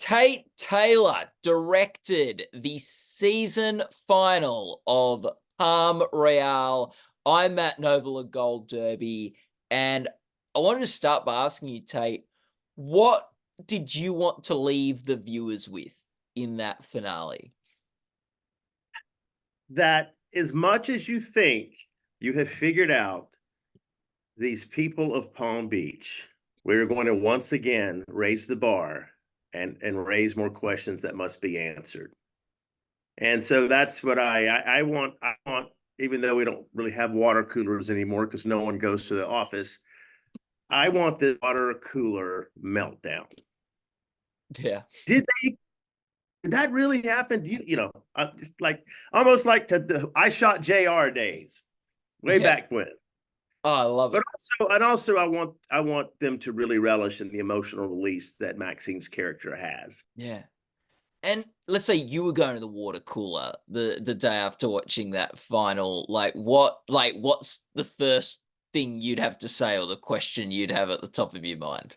Tate Taylor directed the season final of Palm Royale. I'm Matt Noble of Gold Derby, and I wanted to start by asking you, Tate, what did you want to leave the viewers with in that finale? That as much as you think you have figured out these people of Palm Beach, we're going to once again raise the bar and raise more questions that must be answered. And so that's what I want. I want, even though we don't really have water coolers anymore because no one goes to the office, I want the water cooler meltdown. Yeah. Did that really happen? Just like almost like I shot JR days way back when. Oh, I love it. But also I want them to really relish in the emotional release that Maxine's character has. Yeah. And let's say you were going to the water cooler the day after watching that final, what's the first thing you'd have to say, or the question you'd have at the top of your mind?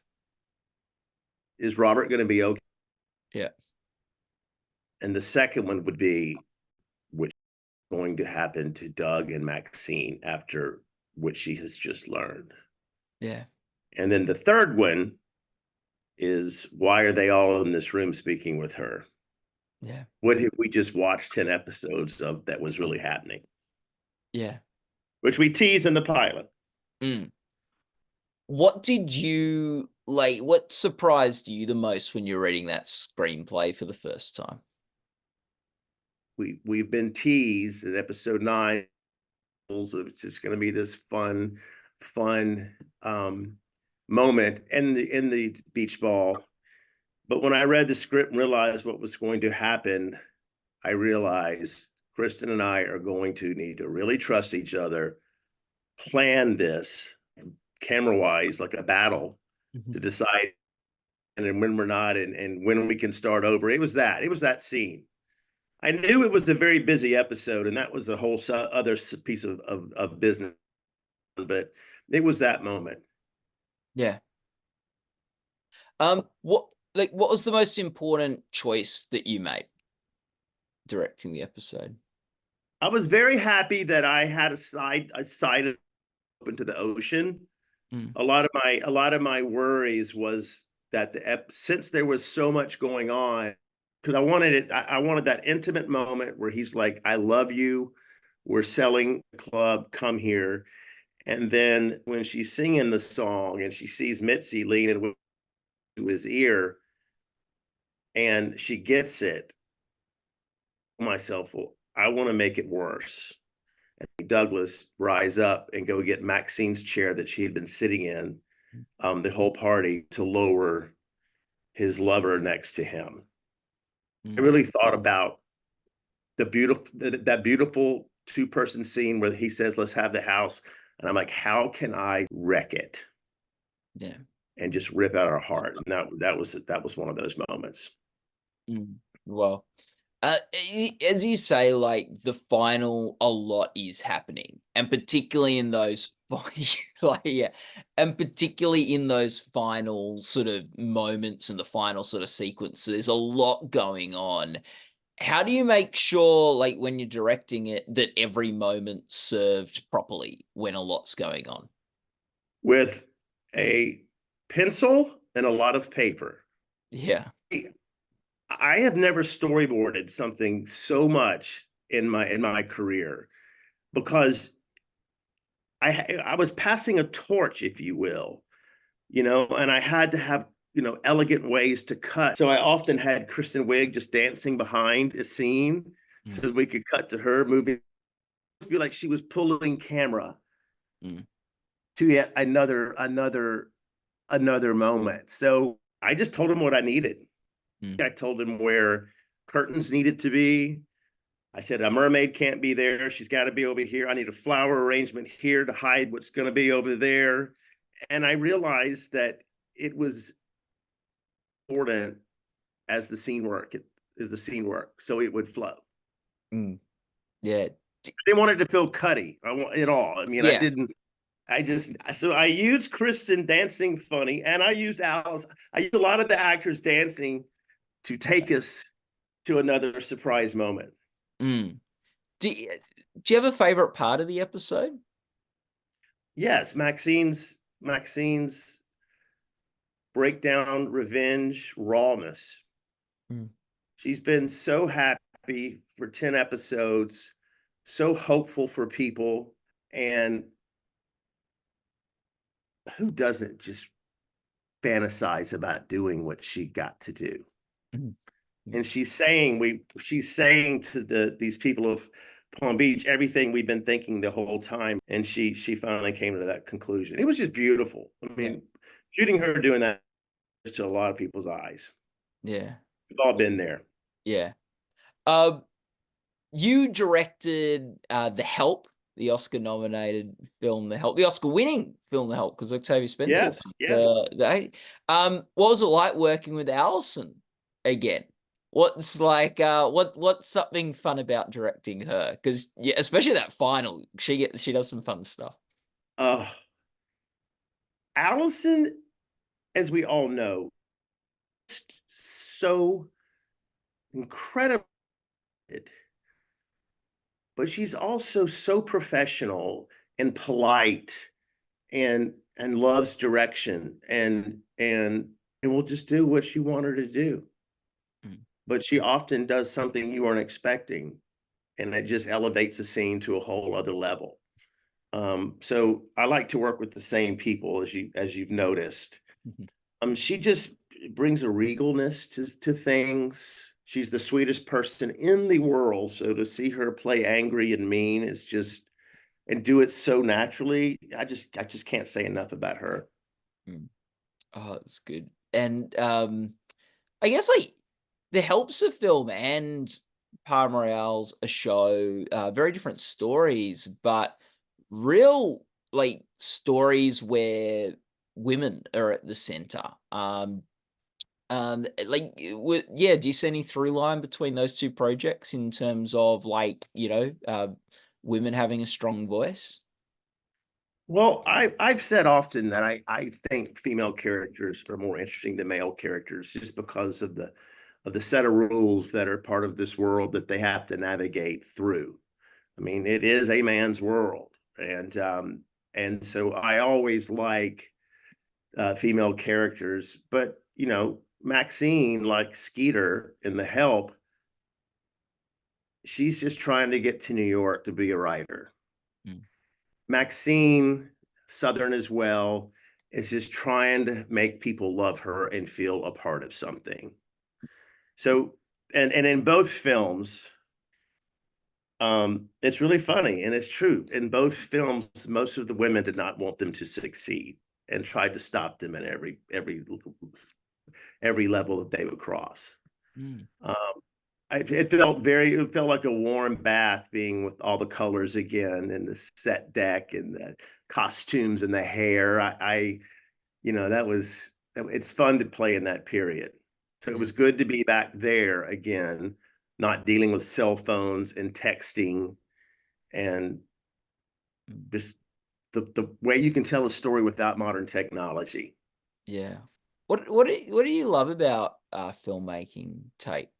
Is Robert going to be okay? Yeah. And the second one would be, what's going to happen to Doug and Maxine after what she has just learned? Yeah. And then the third one is, why are they all in this room speaking with her? Yeah. What have we just watched 10 episodes of that was really happening? Yeah. Which we tease in the pilot. What did you what surprised you the most when you're reading that screenplay for the first time? We've been teased in episode 9. It's just going to be this fun moment in the beach ball. But when I read the script and realized what was going to happen, I realized Kristen and I are going to need to really trust each other, plan this camera-wise like a battle to decide and then when we're not and when we can start over. It was that scene. I knew it was a very busy episode, and that was a whole other piece of business, but it was that moment. Yeah. What was the most important choice that you made directing the episode? I was very happy that I had a side open to the ocean. A lot of my worries was that since there was so much going on, because I wanted that intimate moment where he's like, I love you, we're selling the club, come here. And then when she's singing the song and she sees Mitzi leaning to his ear and she gets it, myself, well, I want to make it worse. And Douglas rise up and go get Maxine's chair that she had been sitting in the whole party to lower his lover next to him. I really thought about that beautiful two-person scene where he says, let's have the house. And I'm like, how can I wreck it? Yeah. And just rip out our heart. And that was one of those moments. Well, as you say, the final, a lot is happening, and particularly in those and particularly in those final sort of moments and the final sort of sequence, there's a lot going on. How do you make sure, when you're directing it, that every moment served properly when a lot's going on? With a pencil and a lot of paper. Yeah. I have never storyboarded something so much in my career, because I was passing a torch, if you will, and I had to have, elegant ways to cut. So I often had Kristen Wiig just dancing behind a scene so we could cut to her moving. It feel like she was pulling camera to yet another moment. So I just told him what I needed. I told him where curtains needed to be. I said, a mermaid can't be there. She's got to be over here. I need a flower arrangement here to hide what's going to be over there. And I realized that it was important as the scene worked, so it would flow. Yeah. I didn't want it to feel cutty at all. I mean, yeah. So I used Kristen dancing funny, and I used Alice. I used a lot of the actors dancing to take us to another surprise moment. Mm. Do you have a favorite part of the episode? Yes, Maxine's breakdown, revenge, rawness. Mm. She's been so happy for 10 episodes, so hopeful for people, and who doesn't just fantasize about doing what she got to do? Mm. And she's saying to these people of Palm Beach everything we've been thinking the whole time, and she finally came to that conclusion. It was just beautiful. I Yeah. mean, shooting her doing that to a lot of people's eyes. Yeah. We've all been there. Yeah. You directed The Help, the Oscar-nominated film, The Help, the Oscar-winning film, The Help, because Octavia Spencer. Yes, yes. What was it like working with Allison again? What's like, what's something fun about directing her? Because yeah, especially that final, she does some fun stuff. Uh, Allison, as we all know, so incredible, but she's also so professional and polite and loves direction and will just do what you want her to do. Mm. But she often does something you weren't expecting, and it just elevates the scene to a whole other level. So I like to work with the same people as you've noticed. She just brings a regalness to things. She's the sweetest person in the world. So to see her play angry and mean is just and do it so naturally, I just can't say enough about her. Mm. Oh, it's good. And I guess like The Help's a film and Palm Royale's a show, very different stories, but real like stories where women are at the center. Yeah, do you see any through line between those two projects in terms of like, women having a strong voice? Well, I've said often that I think female characters are more interesting than male characters just because of the set of rules that are part of this world that they have to navigate through. I mean, it is a man's world, and so I always like female characters. But Maxine, like Skeeter in The Help, she's just trying to get to New York to be a writer. Mm. Maxine, Southern as well, is just trying to make people love her and feel a part of something. So, and in both films, it's really funny and it's true. In both films, most of the women did not want them to succeed and tried to stop them at every level that they would cross. Mm. Um, it felt like a warm bath being with all the colors again and the set deck and the costumes and the hair. It's fun to play in that period. So it Yeah. was good to be back there again, not dealing with cell phones and texting and Mm. just the way you can tell a story without modern technology. Yeah. What do you love about filmmaking, Tate?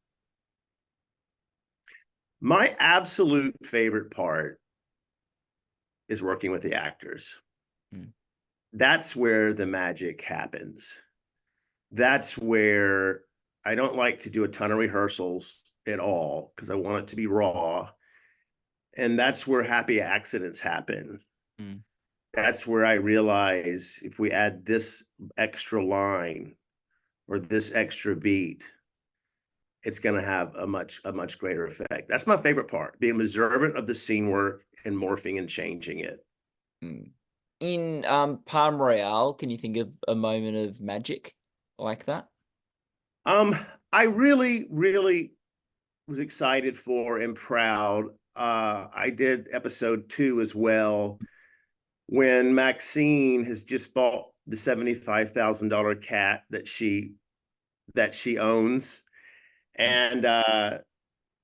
My absolute favorite part is working with the actors. Mm. That's where the magic happens. That's where I don't like to do a ton of rehearsals at all because I want it to be raw. And that's where happy accidents happen. Mm. That's where I realize if we add this extra line or this extra beat, it's going to have a much greater effect. That's my favorite part, being observant of the scene work and morphing and changing it. Mm. In Palm Royale, can you think of a moment of magic like that? Um, I really was excited for and proud. I did episode 2 as well when Maxine has just bought the $75,000 cat that she owns, Mm.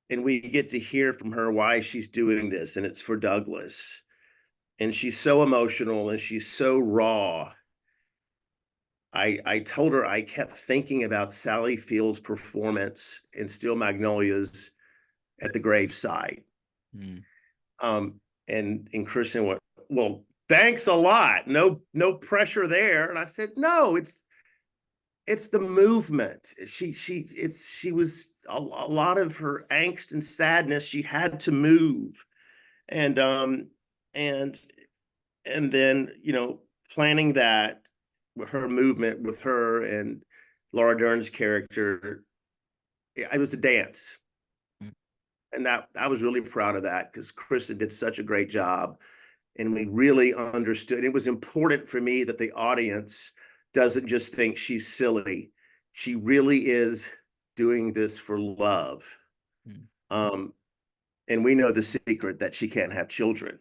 and we get to hear from her why she's doing this, and it's for Douglas. And she's so emotional and she's so raw. I told her I kept thinking about Sally Field's performance in Steel Magnolias at the graveside. Mm. And Kristen went, well, thanks a lot. No pressure there. And I said, no, it's the movement. She was a lot of her angst and sadness. She had to move. And and then, planning that with her movement with her and Laura Dern's character, it was a dance. Mm. And that I was really proud of that because Kristen did such a great job. And we really understood. It was important for me that the audience doesn't just think she's silly. She really is doing this for love. Mm. And we know the secret that she can't have children.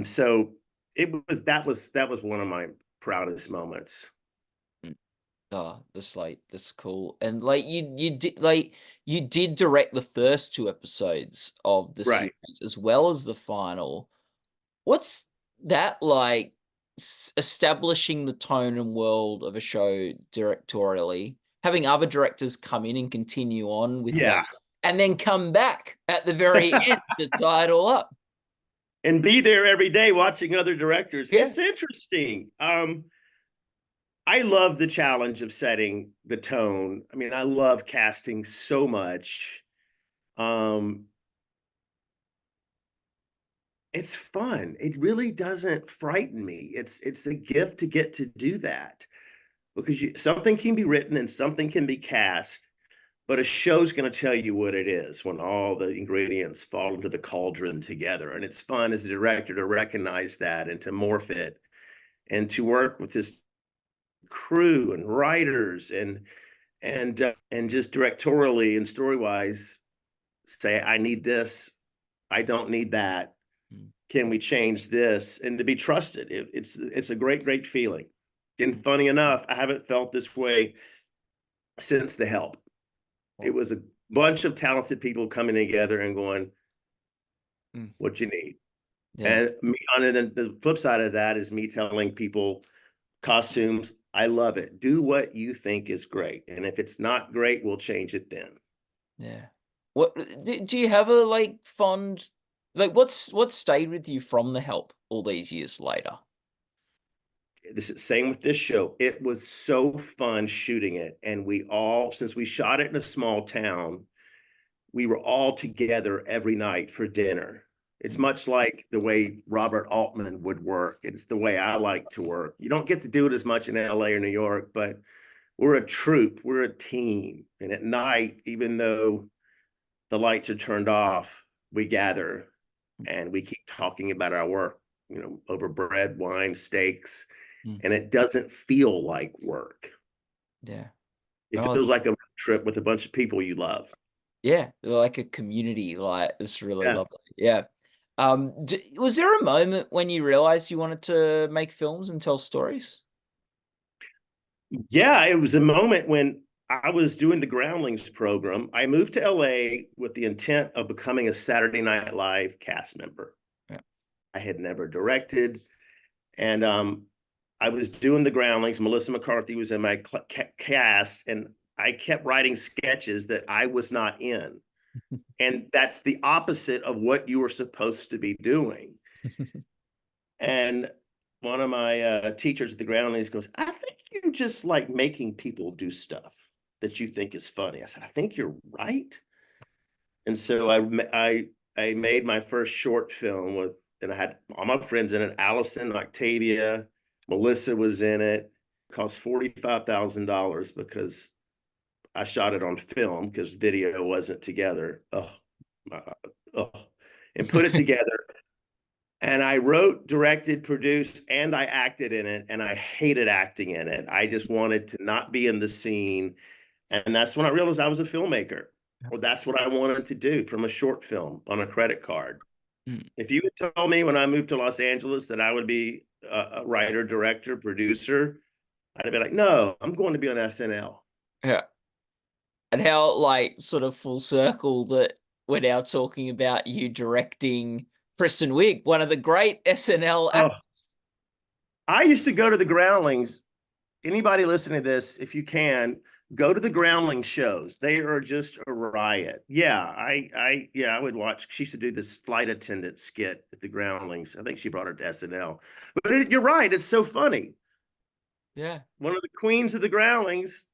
So that was one of my proudest moments. Oh, that's cool. And like you did direct the first 2 episodes of the Right. series as well as the final. What's that like, establishing the tone and world of a show directorially, having other directors come in and continue on with that, Yeah. and then come back at the very end to tie it all up? And be there every day watching other directors. Yeah. It's interesting. I love the challenge of setting the tone. I mean, I love casting so much. It's fun. It really doesn't frighten me. It's a gift to get to do that because something can be written and something can be cast, but a show's going to tell you what it is when all the ingredients fall into the cauldron together. And it's fun as a director to recognize that and to morph it and to work with this crew and writers and just directorially and story wise say, I need this, I don't need that, can we change this, and to be trusted. It's a great feeling. And funny enough, I haven't felt this way since The Help. It was a bunch of talented people coming together and going, what you need. Yeah. And then the flip side of that is me telling people, costumes, I love it. Do what you think is great. And if it's not great, we'll change it then. Yeah. What do you have a like fond, like what's stayed with you from The Help all these years later? This is same with this show. It was so fun shooting it. And since we shot it in a small town, we were all together every night for dinner. It's much like the way Robert Altman would work. It's the way I like to work. You don't get to do it as much in LA or New York, but we're a troupe, we're a team. And at night, even though the lights are turned off, we gather and we keep talking about our work, over bread, wine, steaks, and it doesn't feel like work. Yeah. It Oh, feels like a trip with a bunch of people you love. yeah, like a community, like it's really Yeah. lovely. Yeah. Was there a moment when you realized you wanted to make films and tell stories? Yeah, it was a moment when I was doing the Groundlings program. I moved to LA with the intent of becoming a Saturday Night Live cast member. Yeah. I had never directed. And I was doing the Groundlings. Melissa McCarthy was in my cast, and I kept writing sketches that I was not in. And that's the opposite of what you were supposed to be doing. And one of my teachers at the Groundlings goes, I think you're just like making people do stuff that you think is funny. I said, I think you're right. And so I made my first short film and I had all my friends in it. Allison, Octavia, Melissa was in it. It cost $45,000 because I shot it on film because video wasn't together. And put it together. And I wrote, directed, produced, and I acted in it. And I hated acting in it. I just wanted to not be in the scene. And that's when I realized I was a filmmaker. Well, that's what I wanted to do from a short film on a credit card. If you had told me when I moved to Los Angeles that I would be a writer, director, producer, I'd have been like, no, I'm going to be on SNL. Yeah. And how like sort of full circle that we're now talking about you directing Kristen Wiig, one of the great SNL actors. I used to go to the Groundlings anybody listening to this, if you can, go to the Groundling shows. They are just a riot. Yeah, I would watch. She used to do this flight attendant skit at the Groundlings. I think she brought her to SNL. But you're right, it's so funny. Yeah. One of the queens of the Groundlings,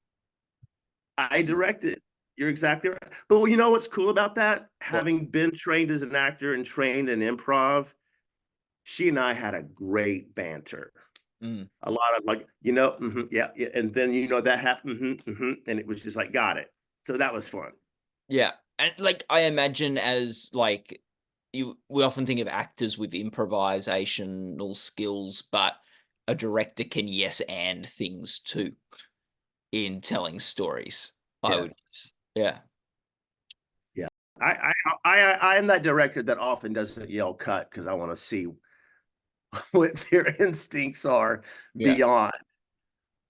I directed. You're exactly right. But you know what's cool about that? What? Having been trained as an actor and trained in improv, she and I had a great banter. A lot of like, yeah, yeah, and then that happened, and it was just like, got it. So that was fun. Yeah. And like I imagine as like we often think of actors with improvisational skills, but a director can yes and things too in telling stories. I Yeah, would guess. Yeah. yeah. I am that director that often doesn't yell cut because I want to see what their instincts are Yeah. beyond.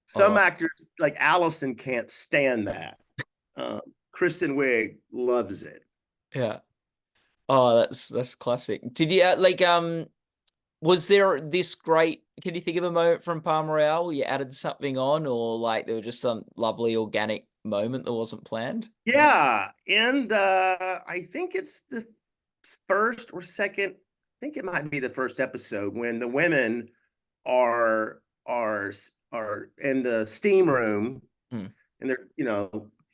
Some Oh, actors like Allison can't stand that. Kristen Wiig loves it. yeah. Oh, that's classic. Did you like was there this great can you think of a moment from Palm Royale where you added something on or like there was just some lovely organic moment that wasn't planned? Yeah, and I think it's the first or second. I think it might be the first episode when the women are are in the steam room, Mm. and they're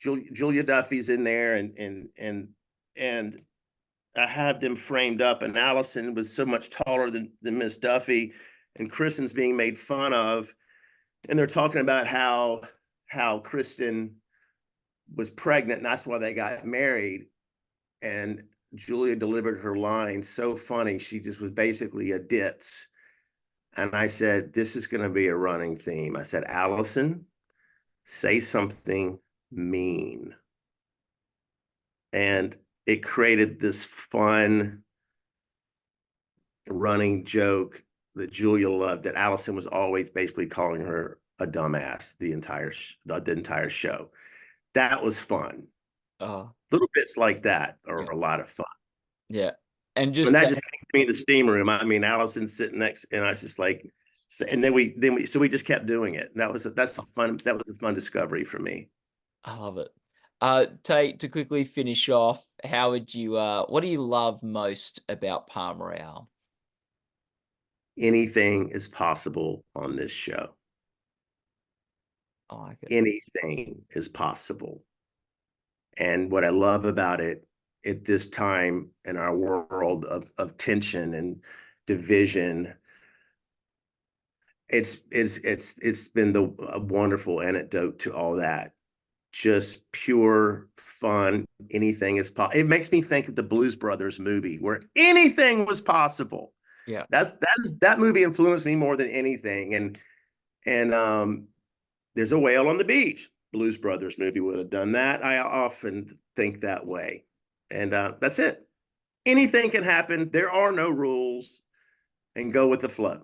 Julia Duffy's in there, and I have them framed up, and Allison was so much taller than Miss Duffy, and Kristen's being made fun of, and they're talking about how Kristen was pregnant, and that's why they got married. And Julia delivered her line so funny. She just was basically a ditz. And I said, this is going to be a running theme. I said, Allison, say something mean. And it created this fun running joke that Julia loved, that Allison was always basically calling her a dumbass the entire show. That was fun. Oh, Little bits like that yeah. are a lot of fun. Yeah. And And just that just came to me in the steam room. I mean, Allison's sitting next, and I was just like, and then we just kept doing it. And that was a fun discovery for me. I love it. Tate, to quickly finish off, how would you what do you love most about Palm Royale? Anything is possible on this show. I like it. Anything is possible. And what I love about it at this time in our world of tension and division, it's been a wonderful antidote to all that. Just pure fun. Anything is possible. It makes me think of the Blues Brothers movie where anything was possible. Yeah. That movie influenced me more than anything. And there's a whale on the beach. Blues Brothers movie would have done that. I often think that way. And that's it. Anything can happen. There are no rules, and go with the flow.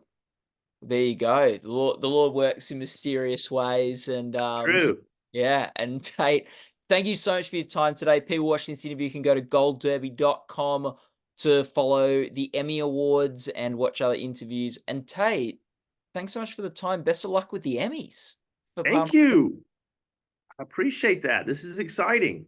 There you go. The Lord works in mysterious ways and That's true. yeah, and Tate, thank you so much for your time today. People watching this interview can go to goldderby.com to follow the Emmy Awards and watch other interviews. And Tate, thanks so much for the time. Best of luck with the Emmys for Palm. Thank you. I appreciate that. This is exciting.